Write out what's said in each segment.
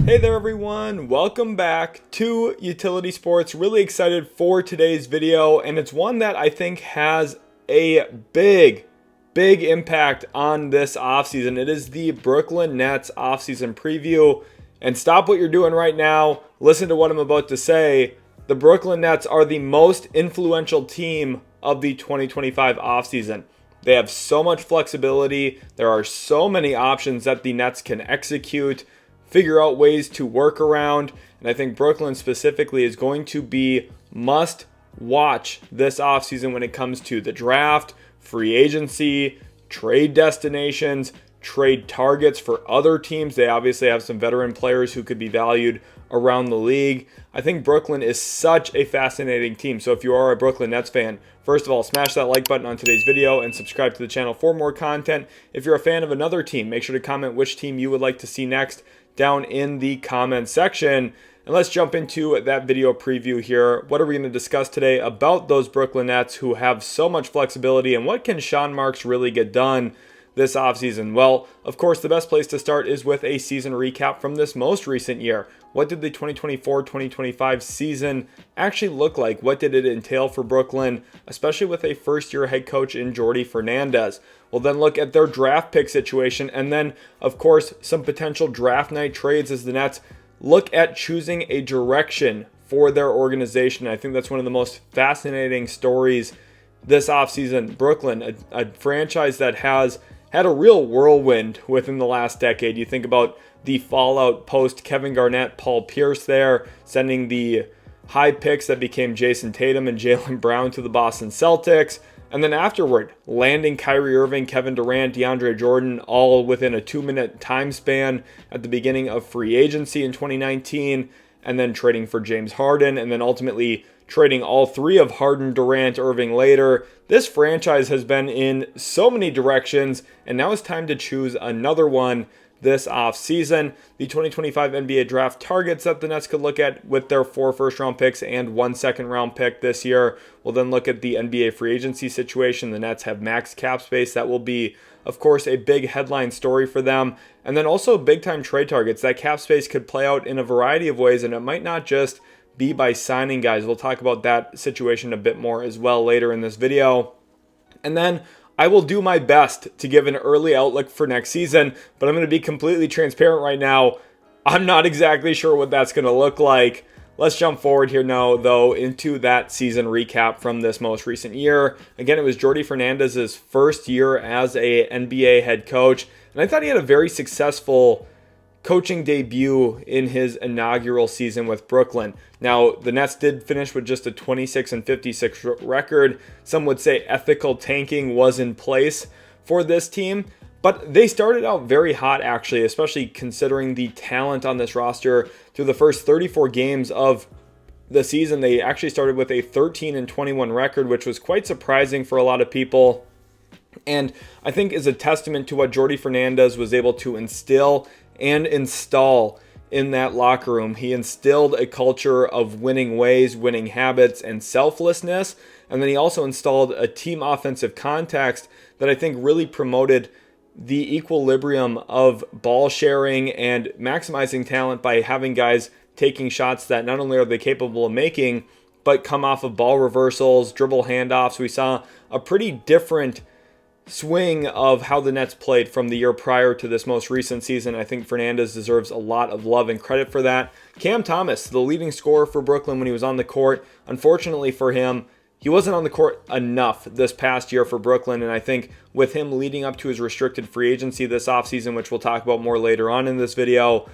Hey there everyone, welcome back to Utility Sports. Really excited for today's video, and it's one that I think has a big impact on this offseason. It is the Brooklyn Nets offseason preview. And stop what you're doing right now, listen to what I'm about to say. The Brooklyn Nets are the most influential team of the 2025 offseason. They have so much flexibility. There are so many options that the Nets can execute, figure out ways to work around. And I think Brooklyn specifically is going to be must watch this offseason when it comes to the draft, free agency, trade destinations, trade targets for other teams. They obviously have some veteran players who could be valued around the league. I think Brooklyn is such a fascinating team. So if you are a Brooklyn Nets fan, first of all, smash that like button on today's video and subscribe to the channel for more content. If you're a fan of another team, make sure to comment which team you would like to see next down in the comment section. And let's jump into that video preview here. What are we going to discuss today about those Brooklyn Nets who have so much flexibility, and what can Sean Marks really get done this offseason? Well, of course, the best place to start is with a season recap from this most recent year. What did the 2024-2025 season actually look like? What did it entail for Brooklyn, especially with a first-year head coach in Jordi Fernandez? We'll then look at their draft pick situation, and then, of course, some potential draft night trades as the Nets look at choosing a direction for their organization. I think that's one of the most fascinating stories this offseason. Brooklyn, a franchise that has had a real whirlwind within the last decade. You think about the fallout post Kevin Garnett, Paul Pierce there, sending the high picks that became Jason Tatum and Jaylen Brown to the Boston Celtics. And then afterward, landing Kyrie Irving, Kevin Durant, DeAndre Jordan, all within a 2-minute time span at the beginning of free agency in 2019, and then trading for James Harden, and then ultimately trading all three of Harden, Durant, Irving later. This franchise has been in so many directions, and now it's time to choose another one this offseason. The 2025 NBA draft targets that the Nets could look at with their 4 first-round picks and 1 second-round pick this year. We'll then look at the NBA free agency situation. The Nets have max cap space. That will be, of course, a big headline story for them. And then also big-time trade targets. That cap space could play out in a variety of ways, and it might not just be by signing guys. We'll talk about that situation a bit more as well later in this video. And then I will do my best to give an early outlook for next season, but I'm going to be completely transparent right now. I'm not exactly sure what that's going to look like. Let's jump forward here now, though, into that season recap from this most recent year. Again, it was Jordi Fernandez's first year as a NBA head coach, and I thought he had a very successful coaching debut in his inaugural season with Brooklyn. Now, the Nets did finish with just a 26-56 record. Some would say ethical tanking was in place for this team, but they started out very hot, actually, especially considering the talent on this roster. Through the first 34 games of the season, they actually started with a 13-21 record, which was quite surprising for a lot of people, and I think is a testament to what Jordi Fernandez was able to instill and install in that locker room. He instilled a culture of winning ways, winning habits, and selflessness. And then he also installed a team offensive context that I think really promoted the equilibrium of ball sharing and maximizing talent by having guys taking shots that not only are they capable of making, but come off of ball reversals, dribble handoffs. We saw a pretty different swing of how the Nets played from the year prior to this most recent season. I think Fernandez deserves a lot of love and credit for that. Cam Thomas, the leading scorer for Brooklyn when he was on the court. Unfortunately for him, he wasn't on the court enough this past year for Brooklyn, and I think with him leading up to his restricted free agency this offseason, which we'll talk about more later on in this video,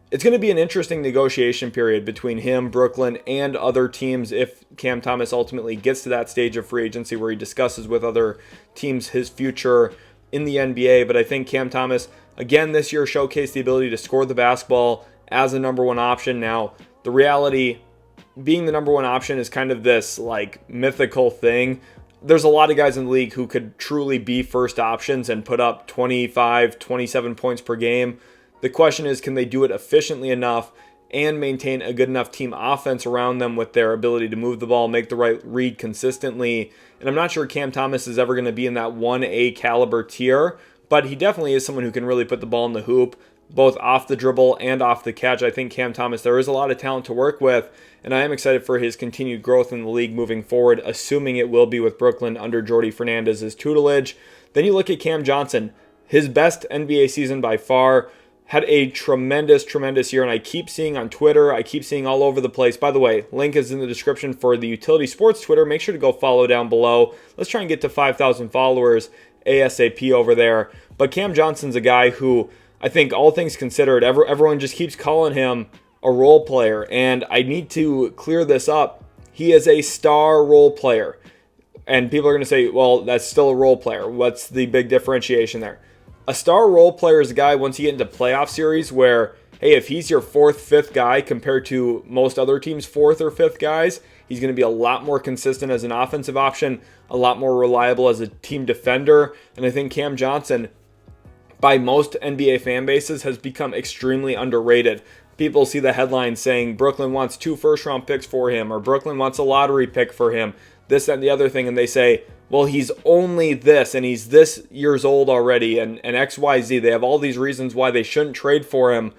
it's going to be an interesting negotiation period between him, Brooklyn, and other teams if Cam Thomas ultimately gets to that stage of free agency where he discusses with other teams his future in the NBA. But I think Cam Thomas, again, this year showcased the ability to score the basketball as a number one option. Now, the reality, being the number one option is kind of this like mythical thing. There's a lot of guys in the league who could truly be first options and put up 25, 27 points per game. The question is, can they do it efficiently enough and maintain a good enough team offense around them with their ability to move the ball, make the right read consistently? And I'm not sure Cam Thomas is ever going to be in that 1A caliber tier, but he definitely is someone who can really put the ball in the hoop, both off the dribble and off the catch. I think Cam Thomas, there is a lot of talent to work with, and I am excited for his continued growth in the league moving forward, assuming it will be with Brooklyn under Jordi Fernandez's tutelage. Then you look at Cam Johnson, his best NBA season by far, had a tremendous year, and I keep seeing on Twitter, I keep seeing all over the place. By the way, link is in the description for the Utility Sports Twitter. Make sure to go follow down below. Let's try and get to 5,000 followers ASAP over there. But Cam Johnson's a guy who, I think all things considered, everyone just keeps calling him a role player, and I need to clear this up. He is a star role player, and people are going to say, well, that's still a role player. What's the big differentiation there? A star role player is a guy, once you get into playoff series, where, hey, if he's your fourth, fifth guy compared to most other teams' fourth or fifth guys, he's going to be a lot more consistent as an offensive option, a lot more reliable as a team defender. And I think Cam Johnson, by most NBA fan bases, has become extremely underrated. People see the headlines saying Brooklyn wants 2 first-round picks for him, or Brooklyn wants a lottery pick for him, this, that, and the other thing, and they say, well, he's only this, and he's this years old already, and X, Y, Z. They have all these reasons why they shouldn't trade for him.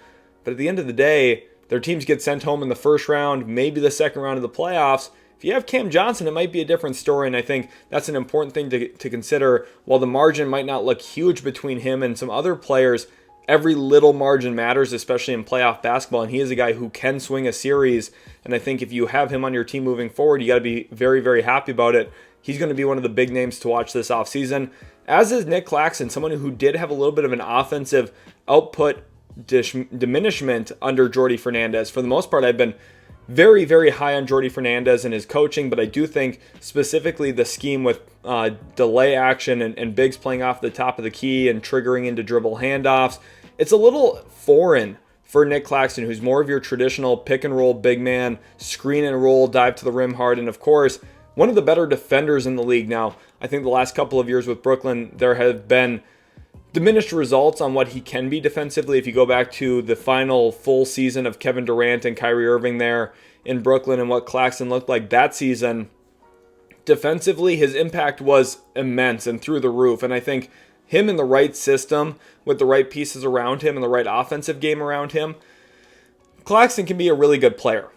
But at the end of the day, their teams get sent home in the first round, maybe the second round of the playoffs. If you have Cam Johnson, it might be a different story, and I think that's an important thing to consider. While the margin might not look huge between him and some other players, every little margin matters, especially in playoff basketball, and he is a guy who can swing a series. And I think if you have him on your team moving forward, you got to be very, very happy about it. He's going to be one of the big names to watch this offseason, as is Nick Claxton, someone who did have a little bit of an offensive output diminishment under Jordi Fernandez. For the most part, I've been very, very high on Jordi Fernandez and his coaching, but I do think specifically the scheme with delay action and bigs playing off the top of the key and triggering into dribble handoffs, it's a little foreign for Nick Claxton, who's more of your traditional pick and roll big man, screen and roll, dive to the rim hard, and of course, one of the better defenders in the league. Now, I think the last couple of years with Brooklyn, there have been diminished results on what he can be defensively. If you go back to the final full season of Kevin Durant and Kyrie Irving there in Brooklyn and what Claxton looked like that season, defensively, his impact was immense and through the roof. And I think him in the right system with the right pieces around him and the right offensive game around him, Claxton can be a really good player.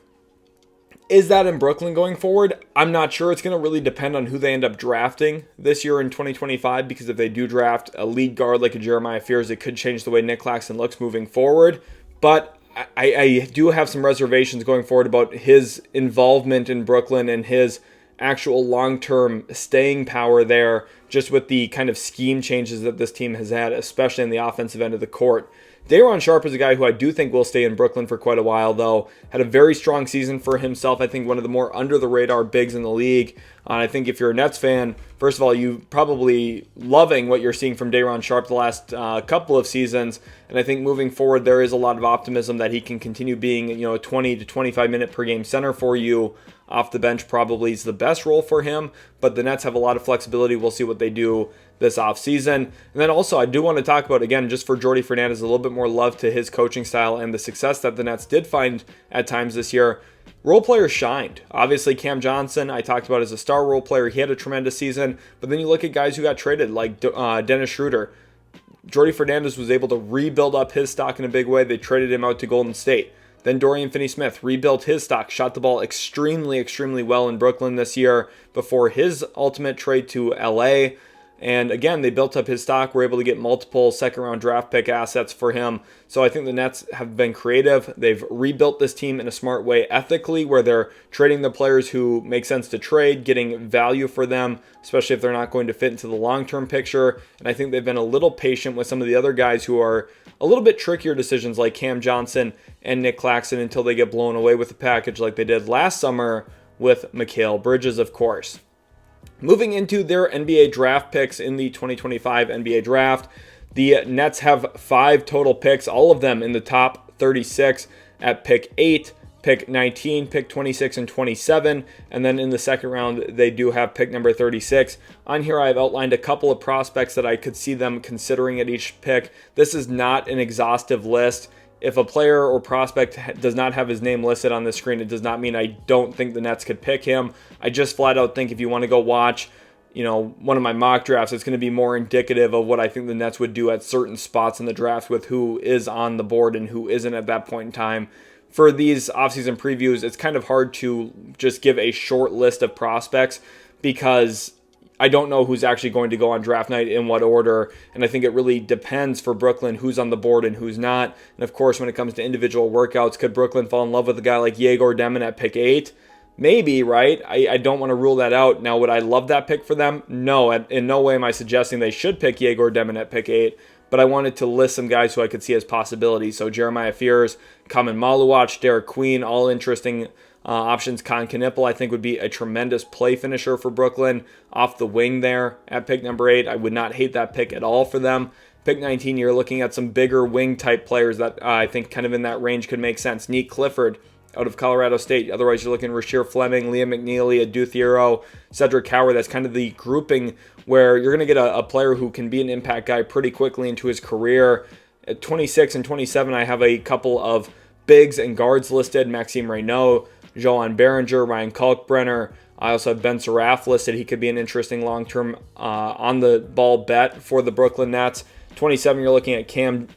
Is that in Brooklyn going forward? I'm not sure. It's going to really depend on who they end up drafting this year in 2025, because if they do draft a lead guard like a Jeremiah Fears, it could change the way Nick Claxton looks moving forward. But I do have some reservations going forward about his involvement in Brooklyn and his actual long-term staying power there, just with the kind of scheme changes that this team has had, especially in the offensive end of the court. Day'Ron Sharpe is a guy who I do think will stay in Brooklyn for quite a while, though. Had a very strong season for himself. I think one of the more under-the-radar bigs in the league. I think if you're a Nets fan, first of all, you probably loving what you're seeing from Day'Ron Sharpe the last couple of seasons. And I think moving forward, there is a lot of optimism that he can continue being, a 20 to 25 minute per game center for you. Off the bench probably is the best role for him, but the Nets have a lot of flexibility. We'll see what they do this offseason. And then also, I do want to talk about, again, just for Jordi Fernandez, a little bit more love to his coaching style and the success that the Nets did find at times this year. Role players shined. Obviously, Cam Johnson, I talked about as a star role player. He had a tremendous season, but then you look at guys who got traded, like Dennis Schroeder. Jordi Fernandez was able to rebuild up his stock in a big way. They traded him out to Golden State. Then Dorian Finney-Smith rebuilt his stock, shot the ball extremely well in Brooklyn this year before his ultimate trade to LA. And again, they built up his stock, were able to get multiple second-round draft pick assets for him. So I think the Nets have been creative. They've rebuilt this team in a smart way ethically, where they're trading the players who make sense to trade, getting value for them, especially if they're not going to fit into the long-term picture. And I think they've been a little patient with some of the other guys who are a little bit trickier decisions, like Cam Johnson and Nick Claxton, until they get blown away with the package like they did last summer with Mikal Bridges, of course. Moving into their NBA draft picks in the 2025 NBA draft, the Nets have 5 total picks, all of them in the top 36 at pick 8, pick 19, pick 26, and 27. And then in the second round, they do have pick number 36. On here, I've outlined a couple of prospects that I could see them considering at each pick. This is not an exhaustive list. If a player or prospect does not have his name listed on the screen, it does not mean I don't think the Nets could pick him. I just flat out think if you want to go watch one of my mock drafts, it's going to be more indicative of what I think the Nets would do at certain spots in the draft with who is on the board and who isn't at that point in time. For these offseason previews, it's kind of hard to just give a short list of prospects because I don't know who's actually going to go on draft night in what order, and I think it really depends for Brooklyn who's on the board and who's not. And of course, when it comes to individual workouts, could Brooklyn fall in love with a guy like Yegor Demin at pick 8? Maybe, right? I don't want to rule that out. Now, would I love that pick for them? No, in no way am I suggesting they should pick Yegor Demin at pick 8, but I wanted to list some guys who I could see as possibilities. So Jeremiah Fears, Kamen Maluach, Derek Queen, all interesting options. Con Knipple, I think, would be a tremendous play finisher for Brooklyn off the wing there at pick number 8. I would not hate that pick at all for them. Pick 19, you're looking at some bigger wing type players that I think kind of in that range could make sense. Neek Clifford out of Colorado State. Otherwise, you're looking at Rasheer Fleming, Liam McNeely, Adu Thiero, Cedric Howard. That's kind of the grouping where you're going to get a player who can be an impact guy pretty quickly into his career. At 26 and 27, I have a couple of bigs and guards listed. Maxime Reynaud, Johan Berenger, Ryan Kalkbrenner. I also have Ben Seraph listed. He could be an interesting long-term on-the-ball bet for the Brooklyn Nets. 27, you're looking at Cam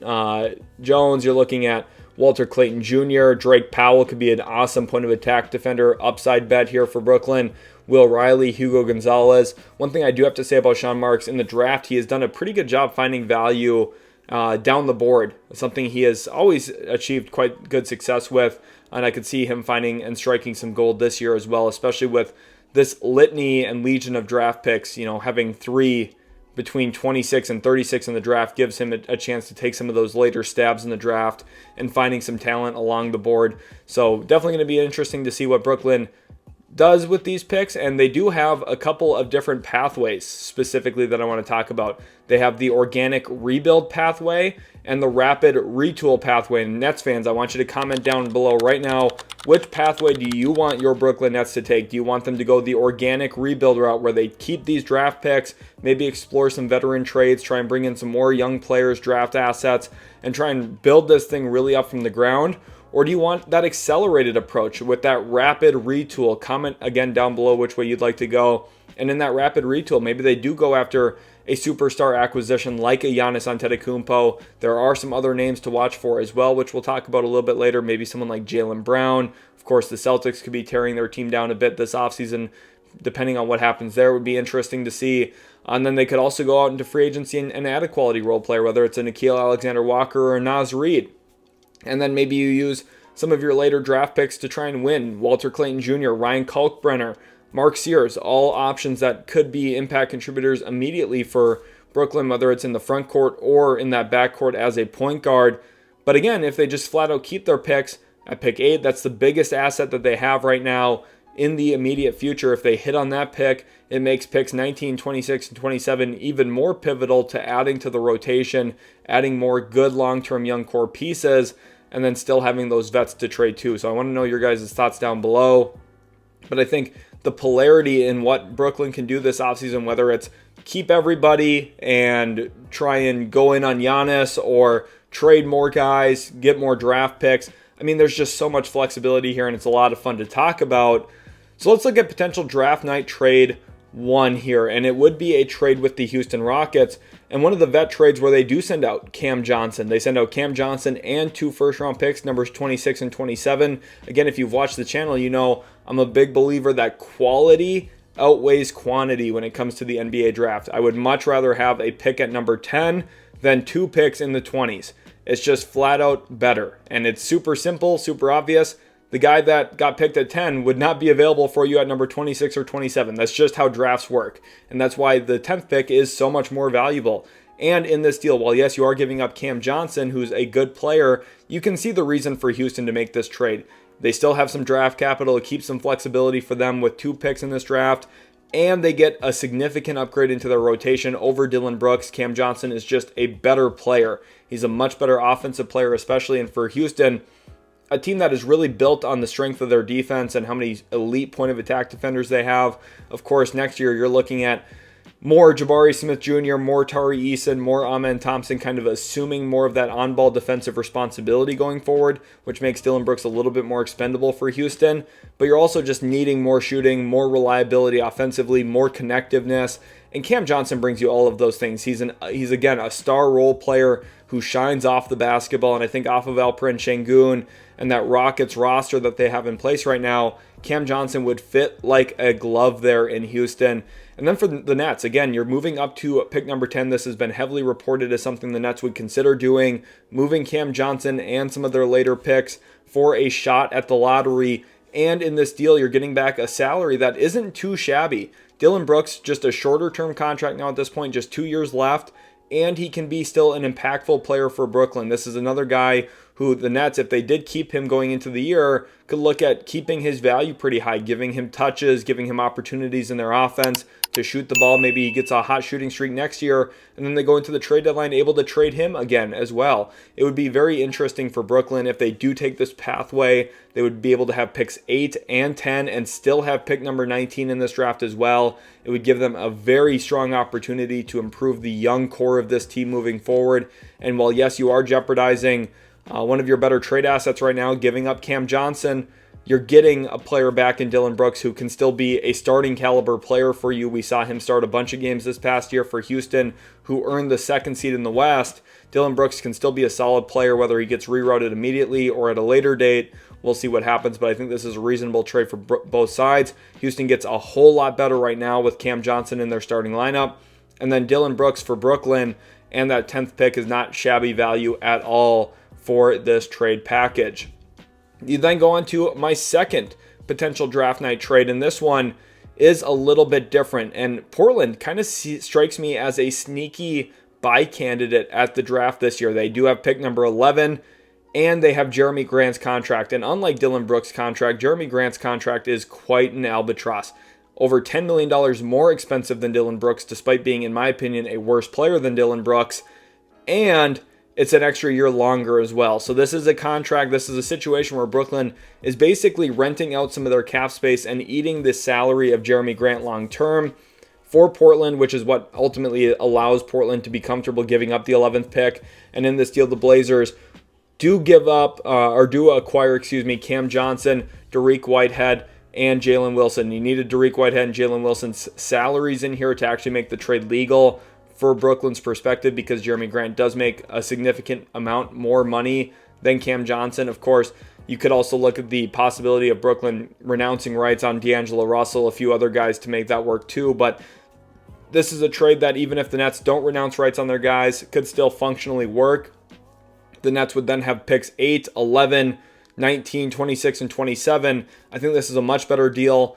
Jones. You're looking at Walter Clayton Jr., Drake Powell could be an awesome point of attack defender, upside bet here for Brooklyn. Will Riley, Hugo Gonzalez. One thing I do have to say about Sean Marks, in the draft, he has done a pretty good job finding value down the board, something he has always achieved quite good success with, and I could see him finding and striking some gold this year as well, especially with this litany and legion of draft picks. Having 3 between 26 and 36 in the draft gives him a chance to take some of those later stabs in the draft and finding some talent along the board. So definitely going to be interesting to see what Brooklyn does with these picks, and they do have a couple of different pathways specifically that I want to talk about. They have the organic rebuild pathway and the rapid retool pathway. And Nets fans, I want you to comment down below right now, which pathway do you want your Brooklyn Nets to take? Do you want them to go the organic rebuild route where they keep these draft picks, maybe explore some veteran trades, try and bring in some more young players, draft assets, and try and build this thing really up from the ground? Or do you want that accelerated approach with that rapid retool? Comment again down below which way you'd like to go. And in that rapid retool, maybe they do go after a superstar acquisition like a Giannis Antetokounmpo. There are some other names to watch for as well, which we'll talk about a little bit later. Maybe someone like Jaylen Brown. Of course, the Celtics could be tearing their team down a bit this offseason. Depending on what happens there, it would be interesting to see. And then they could also go out into free agency and add a quality role player, whether it's a Nickeil Alexander-Walker or a Naz Reid. And then maybe you use some of your later draft picks to try and win. Walter Clayton Jr., Ryan Kalkbrenner, Mark Sears, all options that could be impact contributors immediately for Brooklyn, whether it's in the front court or in that back court as a point guard. But again, if they just flat out keep their picks at pick 8, that's the biggest asset that they have right now in the immediate future. If they hit on that pick, it makes picks 19, 26, and 27 even more pivotal to adding to the rotation, adding more good long-term young core pieces, and then still having those vets to trade too. So I want to know your guys' thoughts down below. But I think the polarity in what Brooklyn can do this offseason, whether it's keep everybody and try and go in on Giannis or trade more guys, get more draft picks. I mean, there's just so much flexibility here, and it's a lot of fun to talk about. So let's look at potential draft night trade 1 here, and it would be a trade with the Houston Rockets. And one of the vet trades where they do send out Cam Johnson. They send out Cam Johnson and 2 first-round picks, numbers 26 and 27. Again, if you've watched the channel, you know I'm a big believer that quality outweighs quantity when it comes to the NBA draft. I would much rather have a pick at number 10 than 2 picks in the 20s. It's just flat out better. And it's super simple, super obvious. The guy that got picked at 10 would not be available for you at number 26 or 27. That's just how drafts work. And that's why the 10th pick is so much more valuable. And in this deal, while yes, you are giving up Cam Johnson, who's a good player, you can see the reason for Houston to make this trade. They still have some draft capital. It keeps some flexibility for them with 2 picks in this draft. And they get a significant upgrade into their rotation over Dillon Brooks. Cam Johnson is just a better player. He's a much better offensive player, especially. And for Houston, a team that is really built on the strength of their defense and how many elite point of attack defenders they have. Of course, next year you're looking at more Jabari Smith Jr., more Tari Eason, more Amen Thompson, kind of assuming more of that on-ball defensive responsibility going forward, which makes Dillon Brooks a little bit more expendable for Houston. But you're also just needing more shooting, more reliability offensively, more connectiveness. And Cam Johnson brings you all of those things. He's again a star role player who shines off the basketball, and I think off of Alperen Şengün and that Rockets roster that they have in place right now, Cam Johnson would fit like a glove there in Houston. And then for the Nets, again, you're moving up to pick number 10. This has been heavily reported as something the Nets would consider doing, moving Cam Johnson and some of their later picks for a shot at the lottery. And in this deal, you're getting back a salary that isn't too shabby. Dillon Brooks, just a shorter term contract now at this point, just 2 years left, and he can be still an impactful player for Brooklyn. This is another guy who the Nets, if they did keep him going into the year, could look at keeping his value pretty high, giving him touches, giving him opportunities in their offense to shoot the ball. Maybe he gets a hot shooting streak next year, and then they go into the trade deadline able to trade him again as well. It would be very interesting for Brooklyn if they do take this pathway. They would be able to have picks 8 and 10 and still have pick number 19 in this draft as well. It would give them a very strong opportunity to improve the young core of this team moving forward. And while, yes, you are jeopardizing one of your better trade assets right now, giving up Cam Johnson, you're getting a player back in Dillon Brooks who can still be a starting caliber player for you. We saw him start a bunch of games this past year for Houston, who earned the 2nd seed in the West. Dillon Brooks can still be a solid player, whether he gets rerouted immediately or at a later date. We'll see what happens, but I think this is a reasonable trade for both sides. Houston gets a whole lot better right now with Cam Johnson in their starting lineup. And then Dillon Brooks for Brooklyn, and that 10th pick is not shabby value at all for this trade package. You then go on to my second potential draft night trade, and this one is a little bit different. And Portland kind of strikes me as a sneaky buy candidate at the draft this year. They do have pick number 11, and they have Jeremy Grant's contract. And unlike Dillon Brooks' contract, Jeremy Grant's contract is quite an albatross. Over $10 million more expensive than Dillon Brooks, despite being, in my opinion, a worse player than Dillon Brooks. And it's an extra year longer as well. So this is a contract, this is a situation where Brooklyn is basically renting out some of their cap space and eating the salary of Jeremy Grant long term for Portland, which is what ultimately allows Portland to be comfortable giving up the 11th pick. And in this deal, the Blazers do acquire Cam Johnson, Dariq Whitehead, and Jalen Wilson. You needed Dariq Whitehead and Jalen Wilson's salaries in here to actually make the trade legal for Brooklyn's perspective, because Jeremy Grant does make a significant amount more money than Cam Johnson. Of course, you could also look at the possibility of Brooklyn renouncing rights on D'Angelo Russell, a few other guys to make that work too. But this is a trade that even if the Nets don't renounce rights on their guys, could still functionally work. The Nets would then have picks 8, 11, 19, 26, and 27. I think this is a much better deal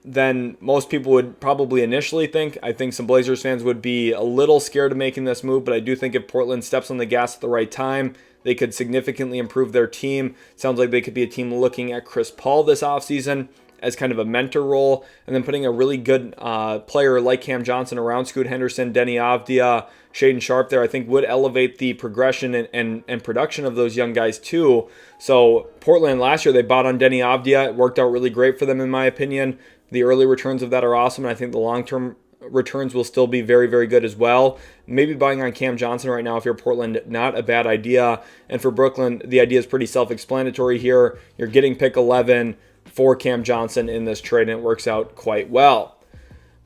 than most people would probably initially think. I think some Blazers fans would be a little scared of making this move, but I do think if Portland steps on the gas at the right time, they could significantly improve their team. Sounds like they could be a team looking at Chris Paul this offseason as kind of a mentor role, and then putting a really good player like Cam Johnson around Scoot Henderson, Denny Avdia, Shaden Sharp there, I think would elevate the progression and production of those young guys too. So Portland last year, they bought on Denny Avdia. It worked out really great for them in my opinion. The early returns of that are awesome, and I think the long-term returns will still be very, very good as well. Maybe buying on Cam Johnson right now if you're Portland, not a bad idea. And for Brooklyn, the idea is pretty self-explanatory here. You're getting pick 11 for Cam Johnson in this trade, and it works out quite well.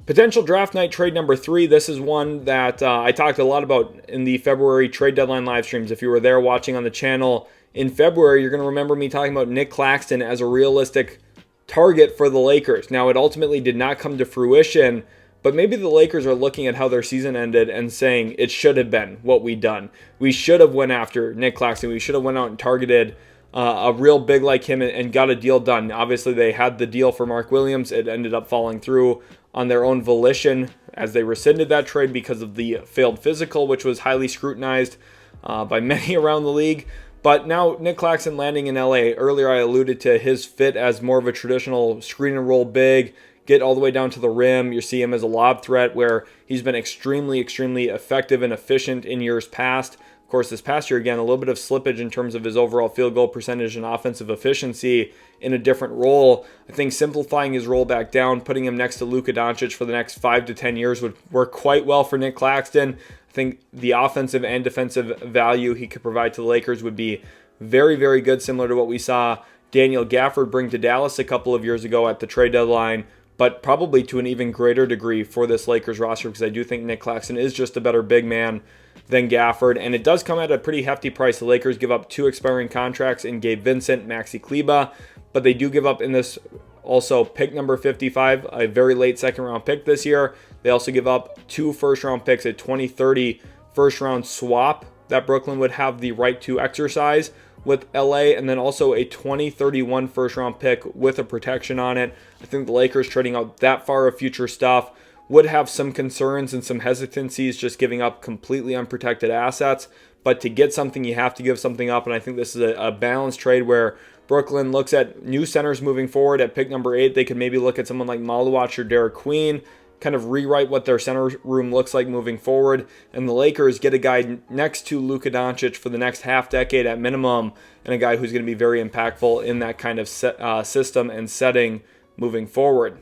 Potential draft night trade number 3. This is one that I talked a lot about in the February trade deadline live streams. If you were there watching on the channel in February, you're going to remember me talking about Nick Claxton as a realistic target for the Lakers. Now, it ultimately did not come to fruition, but maybe the Lakers are looking at how their season ended and saying it should have been what we done. We should have went after Nick Claxton. We should have went out and targeted a real big like him and got a deal done. Obviously, they had the deal for Mark Williams. It ended up falling through on their own volition as they rescinded that trade because of the failed physical, which was highly scrutinized by many around the league. But now Nick Claxton landing in LA. Earlier I alluded to his fit as more of a traditional screen and roll big, get all the way down to the rim. You see him as a lob threat where he's been extremely, extremely effective and efficient in years past. Of course, this past year, again, a little bit of slippage in terms of his overall field goal percentage and offensive efficiency in a different role. I think simplifying his role back down, putting him next to Luka Doncic for the next 5 to 10 years would work quite well for Nick Claxton. I think the offensive and defensive value he could provide to the Lakers would be very, very good, similar to what we saw Daniel Gafford bring to Dallas a couple of years ago at the trade deadline, but probably to an even greater degree for this Lakers roster, because I do think Nick Claxton is just a better big man than Gafford, and it does come at a pretty hefty price. The Lakers give up 2 expiring contracts in Gabe Vincent, Maxi Kleber, but they do give up in this also pick number 55, a very late second-round pick this year. They also give up 2 first-round picks, a 2030 first-round swap that Brooklyn would have the right to exercise with LA, and then also a 2031 first-round pick with a protection on it. I think the Lakers trading out that far of future stuff would have some concerns and some hesitancies just giving up completely unprotected assets. But to get something, you have to give something up. And I think this is a balanced trade where Brooklyn looks at new centers moving forward. At pick number 8, they could maybe look at someone like Maluach or Derek Queen, kind of rewrite what their center room looks like moving forward. And the Lakers get a guy next to Luka Doncic for the next half decade at minimum, and a guy who's going to be very impactful in that kind of system and setting moving forward.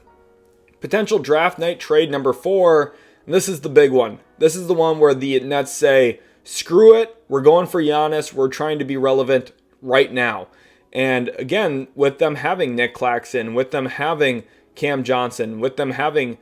Potential draft night trade number 4, and this is the big one. This is the one where the Nets say, screw it, we're going for Giannis, we're trying to be relevant right now. And again, with them having Nick Claxton, with them having Cam Johnson, with them having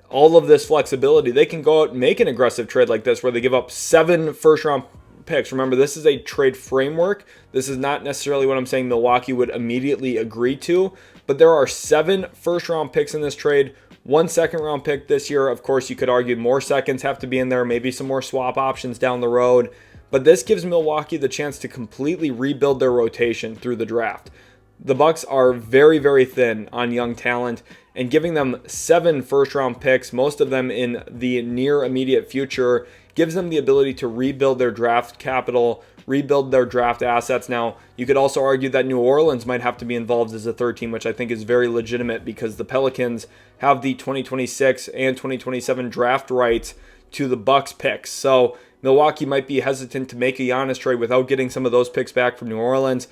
all of this flexibility, they can go out and make an aggressive trade like this where they give up 7 first-round picks. Remember, this is a trade framework. This is not necessarily what I'm saying Milwaukee would immediately agree to, but there are 7 first-round picks in this trade, 1 second-round pick this year. Of course, you could argue more seconds have to be in there, maybe some more swap options down the road, but this gives Milwaukee the chance to completely rebuild their rotation through the draft. The Bucks are very, very thin on young talent, and giving them 7 first-round picks, most of them in the near immediate future, gives them the ability to rebuild their draft capital, rebuild their draft assets. Now, you could also argue that New Orleans might have to be involved as a third team, which I think is very legitimate because the Pelicans have the 2026 and 2027 draft rights to the Bucks picks. So Milwaukee might be hesitant to make a Giannis trade without getting some of those picks back from New Orleans.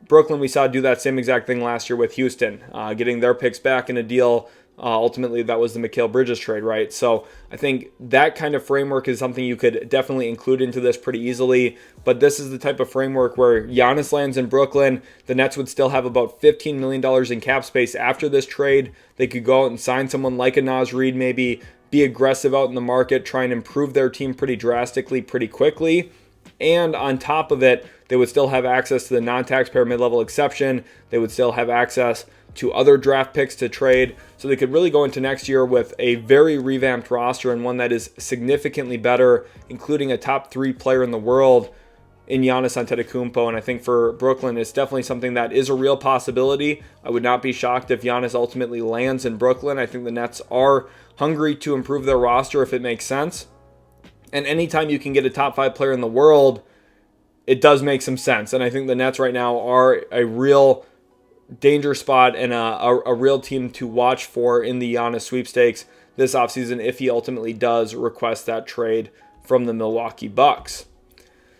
Brooklyn, we saw do that same exact thing last year with Houston, getting their picks back in a deal. Ultimately, that was the Mikal Bridges trade, right? So I think that kind of framework is something you could definitely include into this pretty easily. But this is the type of framework where Giannis lands in Brooklyn. The Nets would still have about $15 million in cap space after this trade. They could go out and sign someone like a Naz Reid, maybe be aggressive out in the market, try and improve their team pretty drastically, pretty quickly. And on top of it, they would still have access to the non-taxpayer mid-level exception. They would still have access to other draft picks to trade. So they could really go into next year with a very revamped roster and one that is significantly better, including a top 3 player in the world in Giannis Antetokounmpo. And I think for Brooklyn, it's definitely something that is a real possibility. I would not be shocked if Giannis ultimately lands in Brooklyn. I think the Nets are hungry to improve their roster if it makes sense. And anytime you can get a top 5 player in the world, it does make some sense. And I think the Nets right now are a real danger spot and a real team to watch for in the Giannis sweepstakes this offseason if he ultimately does request that trade from the Milwaukee Bucks.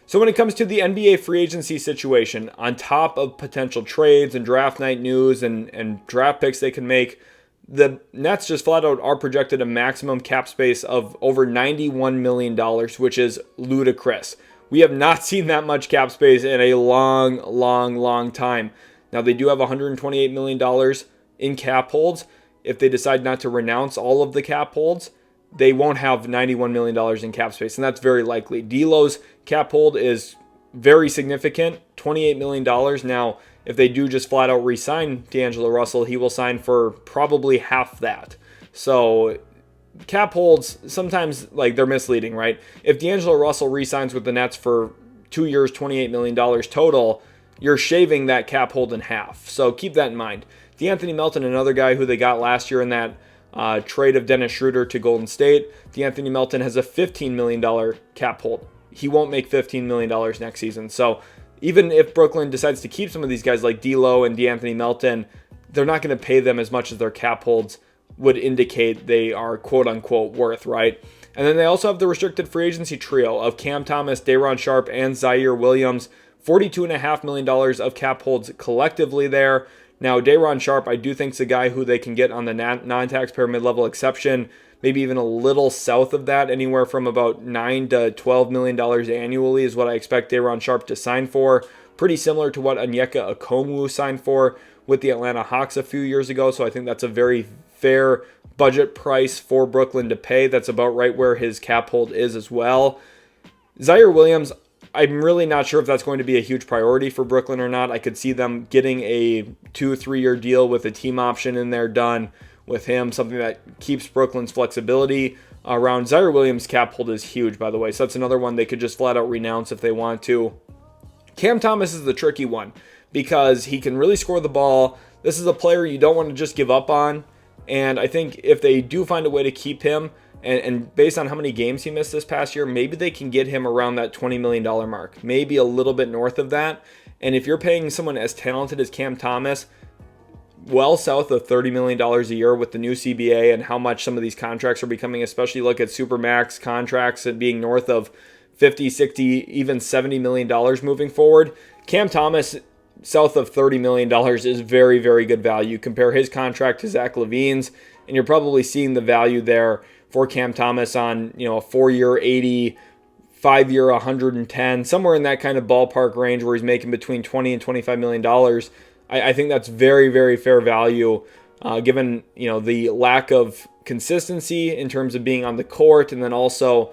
So when it comes to the NBA free agency situation, on top of potential trades and draft night news and draft picks they can make, the Nets just flat out are projected a maximum cap space of over $91 million, which is ludicrous. We have not seen that much cap space in a long time. Now, they do have $128 million in cap holds. If they decide not to renounce all of the cap holds, they won't have $91 million in cap space, and that's very likely. D'Lo's cap hold is very significant, $28 million. Now, if they do just flat out re-sign D'Angelo Russell, he will sign for probably half that. So cap holds, sometimes they're misleading, right? If D'Angelo Russell re-signs with the Nets for 2 years, $28 million total, you're shaving that cap hold in half. So keep that in mind. DeAnthony Melton, another guy who they got last year in that trade of Dennis Schroeder to Golden State. DeAnthony Melton has a $15 million cap hold. He won't make $15 million next season. So even if Brooklyn decides to keep some of these guys like D'Lo and DeAnthony Melton, they're not going to pay them as much as their cap holds would indicate they are quote-unquote worth, right? And then they also have the restricted free agency trio of Cam Thomas, Day'Ron Sharpe, and Zaire Williams. $42.5 million of cap holds collectively there. Now, Day'Ron Sharpe, I do think is a guy who they can get on the non-taxpayer mid-level exception, maybe even a little south of that, anywhere from about $9 to $12 million annually is what I expect Day'Ron Sharpe to sign for. Pretty similar to what Onyeka Okongwu signed for with the Atlanta Hawks a few years ago, so I think that's a very fair budget price for Brooklyn to pay. That's about right where his cap hold is as well. Zaire Williams, I'm really not sure if that's going to be a huge priority for Brooklyn or not. I could see them getting a 2-3 year deal with a team option in there done with him, something that keeps Brooklyn's flexibility around. Zaire Williams' cap hold is huge, by the way, so that's another one they could just flat out renounce if they want to. Cam Thomas is the tricky one because he can really score the ball. This is a player you don't want to just give up on, and I think if they do find a way to keep him, and based on how many games he missed this past year, maybe they can get him around that $20 million mark, maybe a little bit north of that. And if you're paying someone as talented as Cam Thomas, well south of $30 million a year with the new CBA and how much some of these contracts are becoming, especially look at Supermax contracts and being north of 50, 60, even $70 million moving forward. Cam Thomas, south of $30 million is very, very good value. Compare his contract to Zach LaVine's, and you're probably seeing the value there for Cam Thomas on, a 4-year 80, 5-year 110, somewhere in that kind of ballpark range where he's making between $20 and $25 million. I think that's very, very fair value, given, the lack of consistency in terms of being on the court, and then also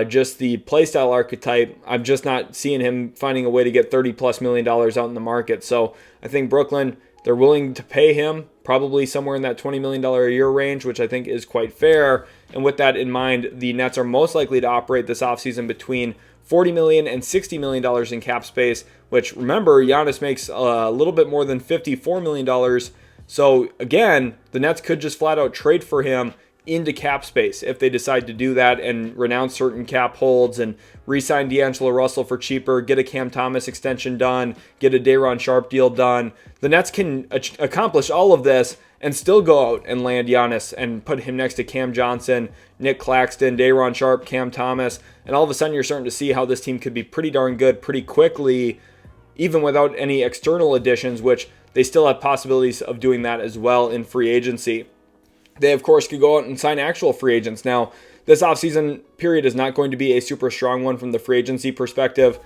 just the playstyle archetype. I'm just not seeing him finding a way to get $30+ million out in the market. So I think Brooklyn, they're willing to pay him probably somewhere in that $20 million a year range, which I think is quite fair. And with that in mind, the Nets are most likely to operate this offseason between $40 million and $60 million in cap space, which, remember, Giannis makes a little bit more than $54 million. So again, the Nets could just flat out trade for him into cap space if they decide to do that and renounce certain cap holds and re-sign D'Angelo Russell for cheaper, get a Cam Thomas extension done, get a Day'Ron Sharpe deal done. The Nets can accomplish all of this and still go out and land Giannis and put him next to Cam Johnson, Nick Claxton, Day'Ron Sharpe, Cam Thomas, and all of a sudden you're starting to see how this team could be pretty darn good pretty quickly, even without any external additions, which they still have possibilities of doing that as well in free agency. They, of course, could go out and sign actual free agents. Now, this offseason period is not going to be a super strong one from the free agency perspective.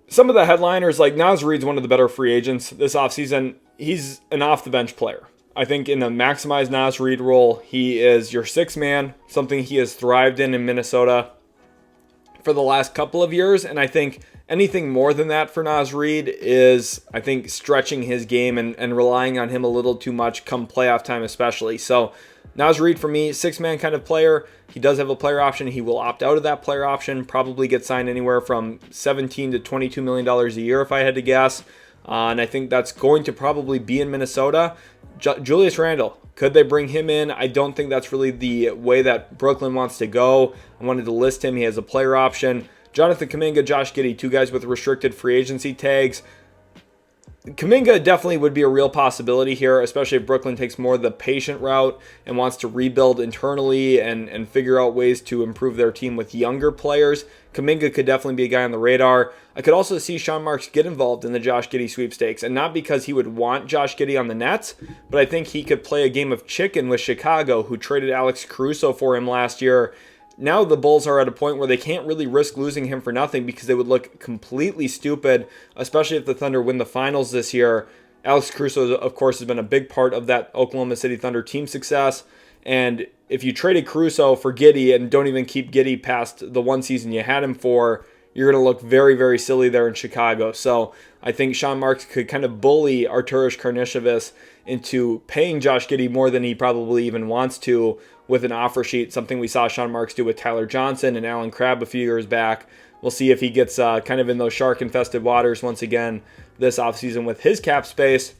Some of the headliners, like Naz Reid's one of the better free agents this offseason. He's an off-the-bench player. I think in the maximized Naz Reid role, he is your sixth man, something he has thrived in Minnesota for the last couple of years. And I think anything more than that for Naz Reid is, I think, stretching his game and relying on him a little too much come playoff time especially. So Naz Reid, for me, six-man kind of player. He does have a player option. He will opt out of that player option, probably get signed anywhere from $17 to $22 million a year if I had to guess. And I think that's going to probably be in Minnesota. Julius Randle, could they bring him in? I don't think that's really the way that Brooklyn wants to go. I wanted to list him. He has a player option. Jonathan Kuminga, Josh Giddey, two guys with restricted free agency tags. Kuminga definitely would be a real possibility here, especially if Brooklyn takes more of the patient route and wants to rebuild internally and figure out ways to improve their team with younger players. Kuminga could definitely be a guy on the radar. I could also see Sean Marks get involved in the Josh Giddey sweepstakes, and not because he would want Josh Giddey on the Nets, but I think he could play a game of chicken with Chicago, who traded Alex Caruso for him last year. Now the Bulls are at a point where they can't really risk losing him for nothing because they would look completely stupid, especially if the Thunder win the finals this year. Alex Caruso, of course, has been a big part of that Oklahoma City Thunder team success. And if you traded Caruso for Giddey and don't even keep Giddey past the one season you had him for, you're going to look very, very silly there in Chicago. So I think Sean Marks could kind of bully Arturas Karnisovas into paying Josh Giddey more than he probably even wants to with an offer sheet, something we saw Sean Marks do with Tyler Johnson and Alan Crabb a few years back. We'll see if he gets kind of in those shark-infested waters once again this offseason with his cap space.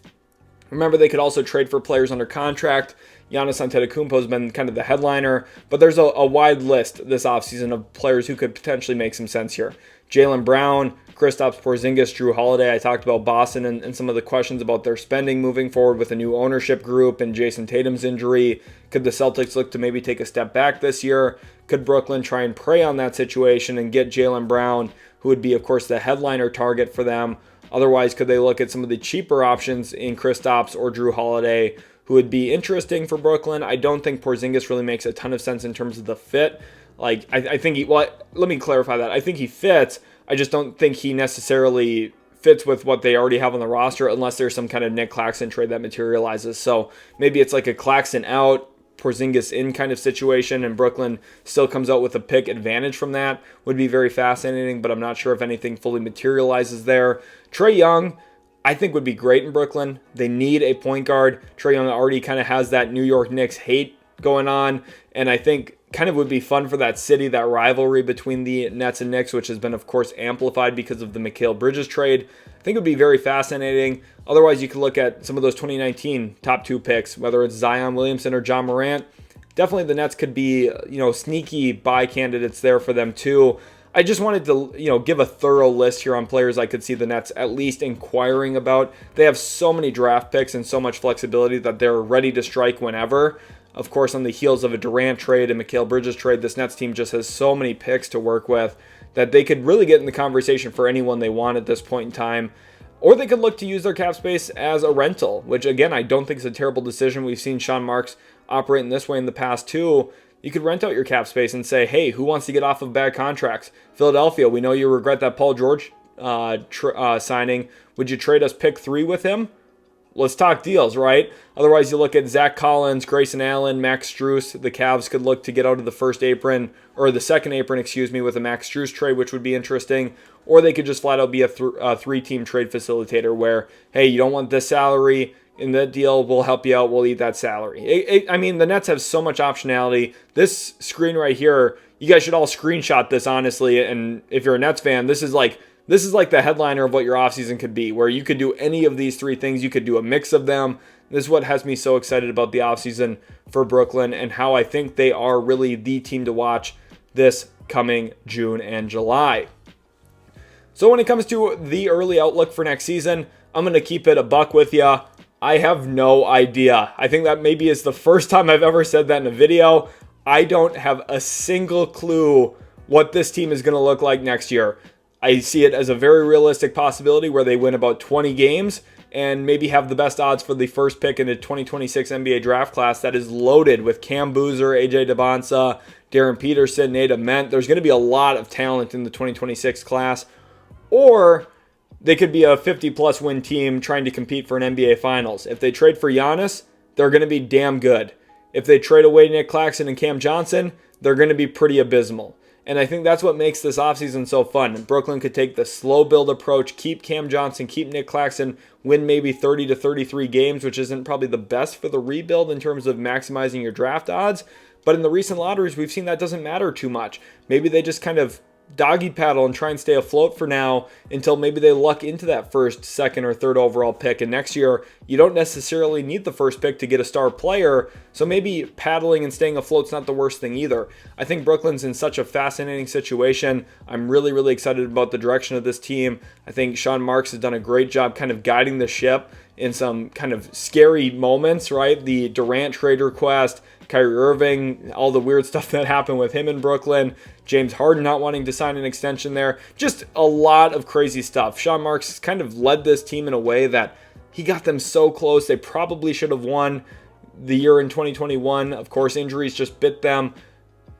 Remember, they could also trade for players under contract. Giannis Antetokounmpo has been kind of the headliner, but there's a wide list this offseason of players who could potentially make some sense here. Jaylen Brown, Kristaps Porzingis, Drew Holiday. I talked about Boston and some of the questions about their spending moving forward with a new ownership group and Jason Tatum's injury. Could the Celtics look to maybe take a step back this year? Could Brooklyn try and prey on that situation and get Jaylen Brown, who would be, of course, the headliner target for them? Otherwise, could they look at some of the cheaper options in Kristaps or Drew Holiday, who would be interesting for Brooklyn? I don't think Porzingis really makes a ton of sense in terms of the fit. Like, I think let me clarify that. I think he fits. I just don't think he necessarily fits with what they already have on the roster unless there's some kind of Nick Claxton trade that materializes. So maybe it's like a Claxton out, Porzingis in kind of situation, and Brooklyn still comes out with a pick advantage from that. Would be very fascinating, but I'm not sure if anything fully materializes there. Trae Young, I think, would be great in Brooklyn. They need a point guard. Trae Young already kind of has that New York Knicks hate going on, and I think kind of would be fun for that city, that rivalry between the Nets and Knicks, which has been, of course, amplified because of the Mikal Bridges trade. I think it would be very fascinating. Otherwise, you could look at some of those 2019 top 2 picks, whether it's Zion Williamson or John Morant. Definitely the Nets could be, sneaky buy candidates there for them too. I just wanted to, give a thorough list here on players I could see the Nets at least inquiring about. They have so many draft picks and so much flexibility that they're ready to strike whenever. Of course, on the heels of a Durant trade and Mikal Bridges trade, this Nets team just has so many picks to work with that they could really get in the conversation for anyone they want at this point in time. Or they could look to use their cap space as a rental, which, again, I don't think is a terrible decision. We've seen Sean Marks operate in this way in the past, too. You could rent out your cap space and say, hey, who wants to get off of bad contracts? Philadelphia, we know you regret that Paul George signing. Would you trade us pick 3 with him? Let's talk deals, right? Otherwise, you look at Zach Collins, Grayson Allen, Max Strus. The Cavs could look to get out of the second apron, with a Max Strus trade, which would be interesting. Or they could just flat out be a 3-team trade facilitator where, hey, you don't want this salary in that deal, we'll help you out, we'll eat that salary. The Nets have so much optionality. This screen right here, you guys should all screenshot this, honestly. And if you're a Nets fan, this is like the headliner of what your offseason could be, where you could do any of these 3 things. You could do a mix of them. This is what has me so excited about the offseason for Brooklyn and how I think they are really the team to watch this coming June and July. So when it comes to the early outlook for next season, I'm going to keep it a buck with you. I have no idea. I think that maybe is the first time I've ever said that in a video. I don't have a single clue what this team is going to look like next year. I see it as a very realistic possibility where they win about 20 games and maybe have the best odds for the first pick in the 2026 NBA draft class that is loaded with Cam Boozer, AJ Debonsa, Darren Peterson, Nate Ament. There's going to be a lot of talent in the 2026 class. Or they could be a 50-plus win team trying to compete for an NBA Finals. If they trade for Giannis, they're going to be damn good. If they trade away Nick Claxton and Cam Johnson, they're going to be pretty abysmal. And I think that's what makes this offseason so fun. And Brooklyn could take the slow build approach, keep Cam Johnson, keep Nick Claxton, win maybe 30 to 33 games, which isn't probably the best for the rebuild in terms of maximizing your draft odds. But in the recent lotteries, we've seen that doesn't matter too much. Maybe they just kind of doggy paddle and try and stay afloat for now until maybe they luck into that first, second, or third overall pick. And next year, you don't necessarily need the first pick to get a star player. So maybe paddling and staying afloat's not the worst thing either. I think Brooklyn's in such a fascinating situation. I'm really, really excited about the direction of this team. I think Sean Marks has done a great job kind of guiding the ship in some kind of scary moments, right? The Durant trade request, Kyrie Irving, all the weird stuff that happened with him in Brooklyn, James Harden not wanting to sign an extension there, just a lot of crazy stuff. Sean Marks kind of led this team in a way that he got them so close. They probably should have won the year in 2021. Of course, injuries just bit them.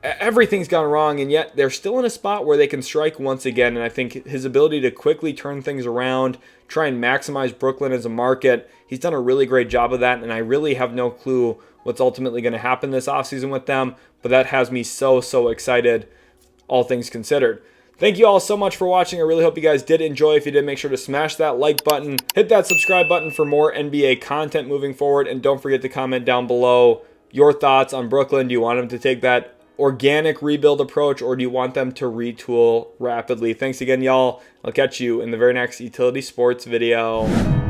Everything's gone wrong, and yet they're still in a spot where they can strike once again. And I think his ability to quickly turn things around, try and maximize Brooklyn as a market, he's done a really great job of that. And I really have no clue what's ultimately going to happen this offseason with them. But that has me so excited, all things considered. Thank you all so much for watching. I really hope you guys did enjoy. If you did, make sure to smash that like button. Hit that subscribe button for more NBA content moving forward. And don't forget to comment down below your thoughts on Brooklyn. Do you want them to take that organic rebuild approach, or do you want them to retool rapidly? Thanks again, y'all. I'll catch you in the very next Utility Sports video.